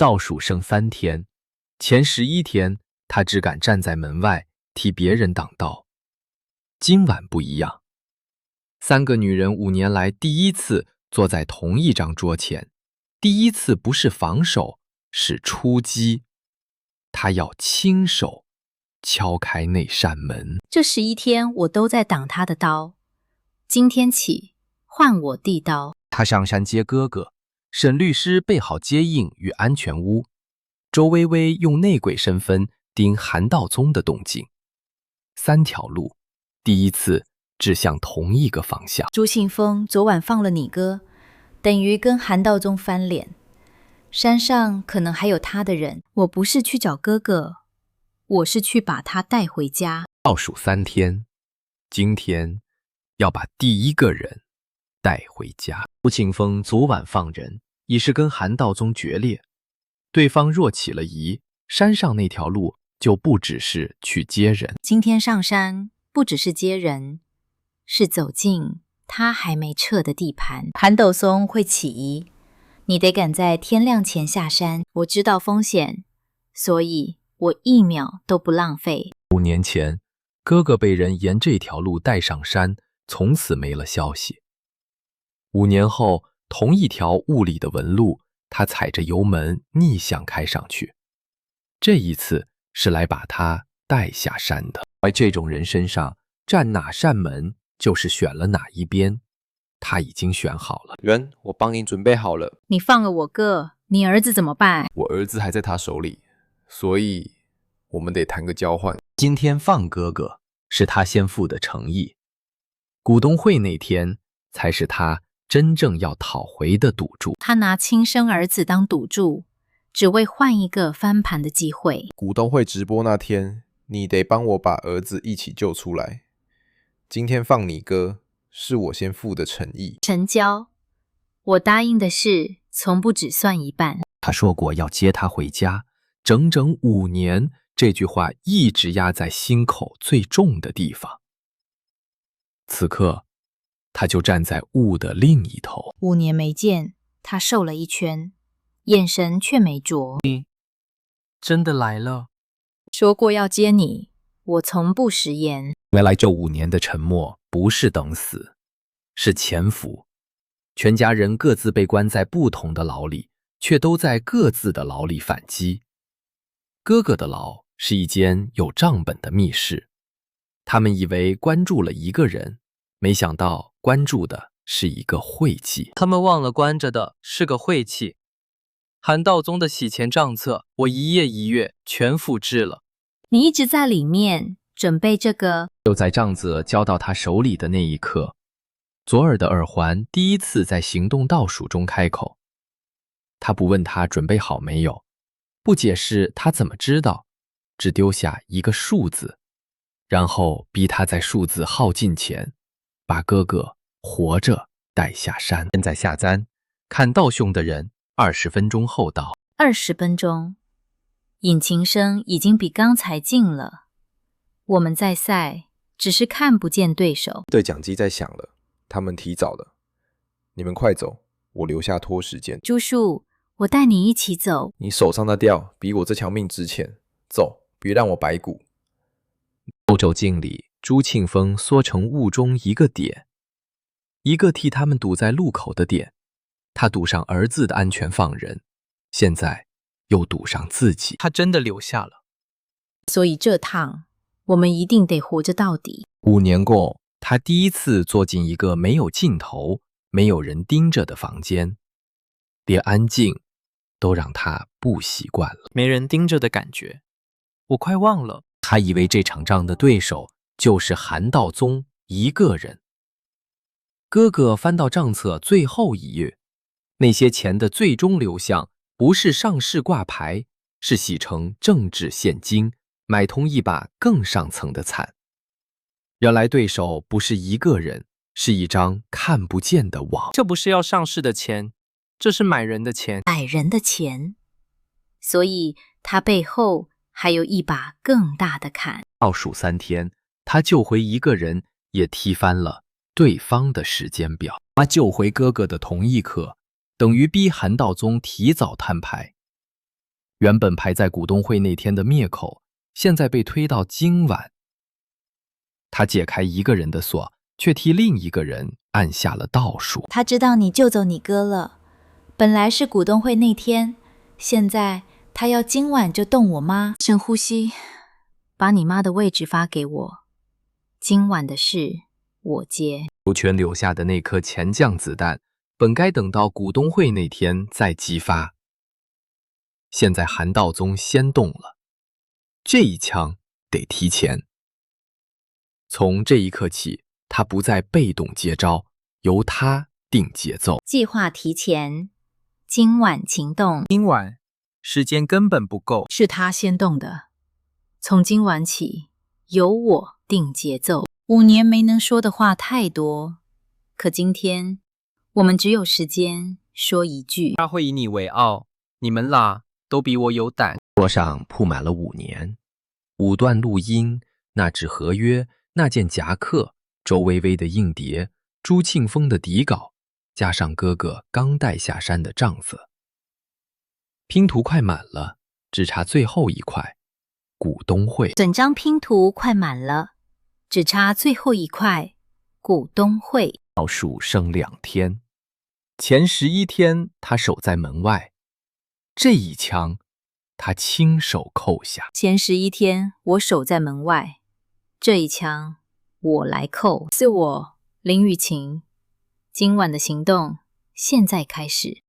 倒数剩3天，前11天他只敢站在门外替别人挡道。今晚不一样，3个女人5年来第一次坐在同一张桌前，第一次不是防守，是出击。她要亲手敲开那扇门。这11天我都在挡他的刀，今天起换我递刀。他上山接哥哥，沈律师备好接应与安全屋，周微微用内鬼身份盯韩道宗的动静。3条路，第一次指向同一个方向。朱庆峰昨晚放了你哥，等于跟韩道宗翻脸。山上可能还有他的人，我不是去找哥哥，我是去把他带回家。倒数3天，今天要把第一个人带回家。朱庆峰昨晚放人，已是跟韩道宗决裂。对方若起了疑，山上那条路就不只是去接人。今天上山不只是接人，是走进他还没撤的地盘。韩斗松会起疑，你得赶在天亮前下山。我知道风险，所以我1秒都不浪费。5年前，哥哥被人沿这条路带上山，从此没了消息。5年后，同一条雾里的纹路，他踩着油门逆向开上去。这一次是来把他带下山的。在这种人身上，站哪扇门就是选了哪一边。他已经选好了。人，我帮您准备好了。你放了我哥，你儿子怎么办？我儿子还在他手里，所以我们得谈个交换。今天放哥哥是他先付的诚意，股东会那天才是他真正要讨回的赌注。他拿亲生儿子当赌注，只为换一个翻盘的机会。股东会直播那天，你得帮我把儿子一起救出来。今天放你哥，是我先付的诚意。成交，我答应的事从不只算一半。他说过要接他回家，整整5年，这句话一直压在心口最重的地方。此刻，他就站在雾的另一头。5年没见，他瘦了1圈，眼神却没着。你真的来了？说过要接你，我从不食言。原来这5年的沉默不是等死，是潜伏。全家人各自被关在不同的牢里，却都在各自的牢里反击。哥哥的牢是一间有账本的密室，他们以为关注了一个人，没想到关注的是一个晦气。他们忘了关着的是个晦气。韩道宗的洗钱账册，我一页一页全复制了。你一直在里面准备这个。就在账册交到他手里的那一刻，左耳的耳环第一次在行动倒数中开口。他不问他准备好没有，不解释他怎么知道，只丢下一个数字，然后逼他在数字耗尽前，把哥哥活着带下山。现在下簪，看道兄的人20分钟后到。20分钟，引擎声已经比刚才近了。我们在赛，只是看不见对手。对讲机在响了，他们提早了。你们快走，我留下拖时间。朱树，我带你一起走。你手上的吊比我这条命值钱，走，别让我白骨。欧洲镜里，朱庆峰缩成雾中一个点，一个替他们堵在路口的点。他堵上儿子的安全放人，现在又堵上自己。他真的留下了。所以这趟我们一定得活着到底。5年过，他第一次坐进一个没有镜头、没有人盯着的房间，连安静都让他不习惯了。没人盯着的感觉，我快忘了。他以为这场仗的对手就是韩道宗一个人。哥哥翻到账册最后一页，那些钱的最终流向不是上市挂牌，是洗成政治现金，买通一把更上层的惨。原来对手不是一个人，是一张看不见的网。这不是要上市的钱，这是买人的钱。买人的钱，所以他背后还有一把更大的坎。倒数3天，他救回一个人，也踢翻了对方的时间表。他救回哥哥的同一刻，等于逼韩道宗提早摊牌。原本排在股东会那天的灭口，现在被推到今晚。他解开一个人的锁，却替另一个人按下了倒数。他知道你救走你哥了，本来是股东会那天，现在他要今晚就动我妈。深呼吸，把你妈的位置发给我，今晚的事我接。刘全留下的那颗钱酱子弹，本该等到股东会那天再激发。现在韩道宗先动了，这一枪得提前。从这一刻起，他不再被动接招，由他定节奏。计划提前，今晚行动。今晚时间根本不够，是他先动的，从今晚起由我定节奏。5年没能说的话太多，可今天我们只有时间说一句。他会以你为傲，你们俩都比我有胆。桌上铺满了5年，5段录音，那纸合约，那件夹克，周薇薇的硬碟，朱庆峰的底稿，加上哥哥刚带下山的账子。拼图快满了，只差最后一块，股东会。整张拼图快满了，只差最后一块，股东会。倒数剩2天，前11天他守在门外，这一枪他亲手扣下。前11天我守在门外，这一枪我来扣。是我林雨晴，今晚的行动现在开始。